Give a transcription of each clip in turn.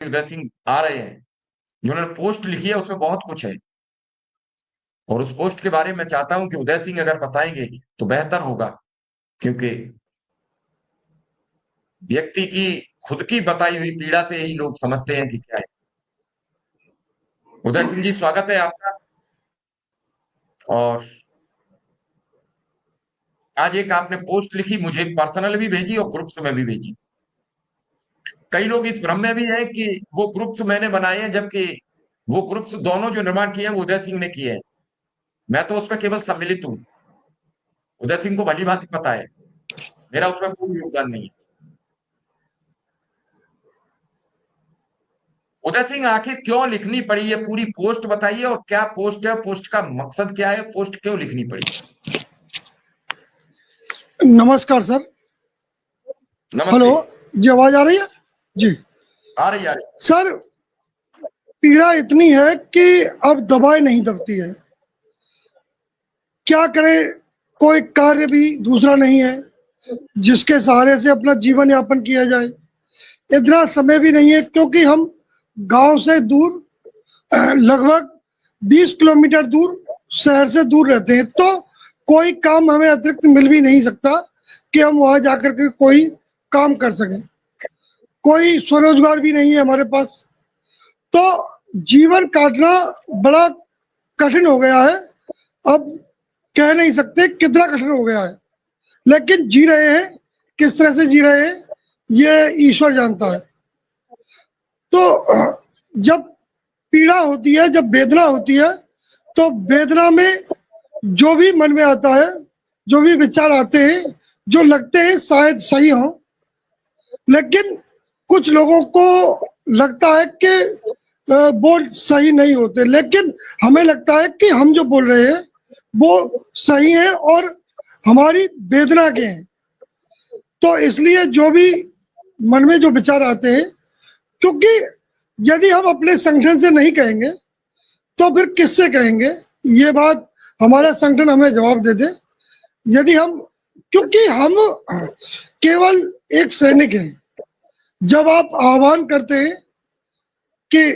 उदय सिंह आ रहे हैं, जिन्होंने पोस्ट लिखी है उसमें बहुत कुछ है। और उस पोस्ट के बारे में मैं चाहता हूं कि उदय सिंह अगर बताएंगे तो बेहतर होगा, क्योंकि व्यक्ति की खुद की बताई हुई पीड़ा से ही लोग समझते हैं कि क्या है। उदय सिंह जी, स्वागत है आपका। और आज एक आपने पोस्ट लिखी, मुझे पर्सनल भी भेजी और ग्रुप्स में भी भेजी। कई लोग इस भ्रम में भी हैं कि वो ग्रुप्स मैंने बनाए हैं, जबकि वो ग्रुप्स दोनों जो निर्माण किए हैं वो उदय सिंह ने किए हैं। मैं तो उसमें केवल सम्मिलित हूं। उदय सिंह को भली भांति पता है, मेरा उसमें कोई योगदान नहीं है। उदय सिंह, आखिर क्यों लिखनी पड़ी ये पूरी पोस्ट बताइए, और क्या पोस्ट है, पोस्ट का मकसद क्या है, पोस्ट क्यों लिखनी पड़ी? नमस्कार सर। हेलो, नमस्ते। जी आवाज आ रही है? जी आ रही आ रही। सर, पीड़ा इतनी है कि अब दबाए नहीं दबती है। क्या करें, कोई कार्य भी दूसरा नहीं है जिसके सहारे से अपना जीवन यापन किया जाए। इतना समय भी नहीं है क्योंकि हम गांव से दूर लगभग 20 किलोमीटर दूर, शहर से दूर रहते हैं, तो कोई काम हमें अतिरिक्त मिल भी नहीं सकता कि हम वहां जाकर के कोई काम कर सकें। कोई स्वरोजगार भी नहीं है हमारे पास, तो जीवन काटना बड़ा कठिन हो गया है। अब कह नहीं सकते कितना कठिन हो गया है, लेकिन जी रहे हैं। किस तरह से जी रहे हैं ये ईश्वर जानता है। तो जब पीड़ा होती है, जब वेदना होती है, तो वेदना में जो भी मन में आता है, जो भी विचार आते हैं, जो लगते हैं शायद सही हो, लेकिन कुछ लोगों को लगता है कि वो सही नहीं होते, लेकिन हमें लगता है कि हम जो बोल रहे हैं वो सही है और हमारी वेदना के हैं। तो इसलिए जो भी मन में जो विचार आते हैं, क्योंकि यदि हम अपने संगठन से नहीं कहेंगे तो फिर किससे कहेंगे? ये बात हमारा संगठन हमें जवाब दे दे। यदि हम, क्योंकि हम केवल एक सैनिक हैं। जब आप आह्वान करते हैं कि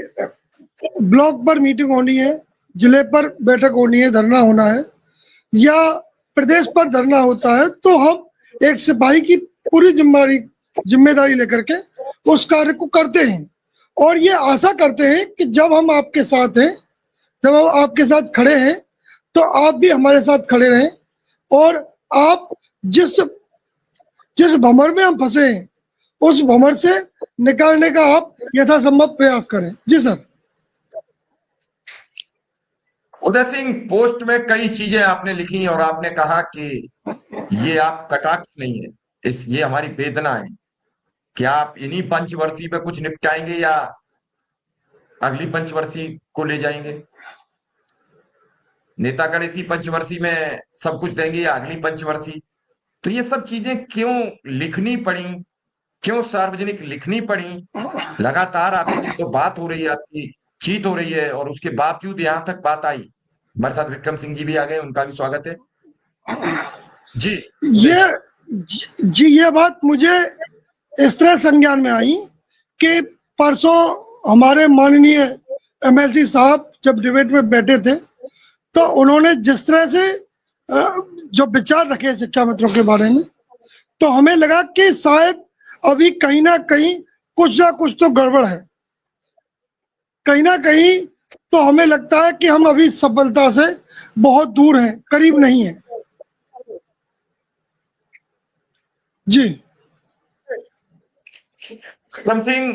ब्लॉक पर मीटिंग होनी है, जिले पर बैठक होनी है, धरना होना है, या प्रदेश पर धरना होता है, तो हम एक सिपाही की पूरी जिम्मेदारी लेकर के उस कार्य को करते हैं। और ये आशा करते हैं कि जब हम आपके साथ हैं, जब हम आपके साथ खड़े हैं, तो आप भी हमारे साथ खड़े रहें, और आप जिस जिस भंवर में हम फंसे हैं उस भंवर से निकालने का आप यथासंभव प्रयास करें। जी सर। उदय सिंह, पोस्ट में कई चीजें आपने लिखी और आपने कहा कि ये आप कटाक्ष नहीं है, इस ये हमारी वेदना है। क्या आप इन्हीं पंचवर्षीय में कुछ निपटाएंगे या अगली पंचवर्षीय को ले जाएंगे? नेतागण इसी पंचवर्षीय में सब कुछ देंगे या अगली पंचवर्षीय? तो ये सब चीजें क्यों लिखनी पड़ी, क्यों सार्वजनिक लिखनी पड़ी? लगातार आपकी तो बात हो रही है, आपकी चीत हो रही है, और उसके बावजूद यहां तक बात आई। हमारे साथ विक्रम सिंह जी भी आ गए, उनका भी स्वागत है। जी उदय। ये जी, ये बात मुझे इस तरह संज्ञान में आई कि परसों हमारे माननीय एमएलसी साहब जब डिबेट में बैठे थे, तो उन्होंने जिस तरह से जो विचार रखे शिक्षा मित्रों के बारे में, तो हमें लगा कि शायद अभी कहीं ना कहीं कुछ ना कुछ तो गड़बड़ है। कहीं ना कहीं तो हमें लगता है कि हम अभी सफलता से बहुत दूर हैं, करीब नहीं है। जी विक्रम सिंह,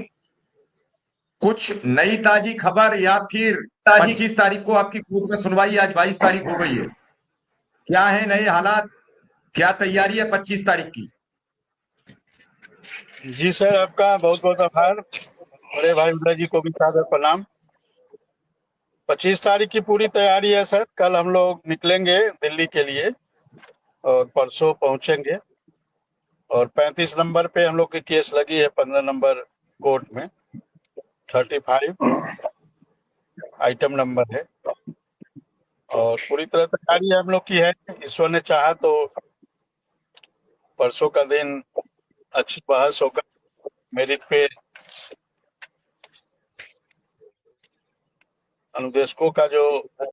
कुछ नई ताजी खबर, या फिर 25 तारीख को आपकी कोर्ट में सुनवाई, आज 22 तारीख हो गई है, क्या है नए हालात, क्या तैयारी है 25 तारीख की? जी सर, आपका बहुत बहुत आभार। बड़े भाई उदय जी को भी सादर प्रणाम। 25 तारीख की पूरी तैयारी है सर। कल हम लोग निकलेंगे दिल्ली के लिए और परसों पहुंचेंगे। और 35 नंबर पे हम लोग की केस लगी है, 15 नंबर कोर्ट में 35 आइटम नंबर है। और पूरी तरह तैयारी हम लोग की है। ईश्वर ने चाहा तो परसों का दिन अच्छी बहस होकर मेरिट पे अनुदेशकों का जो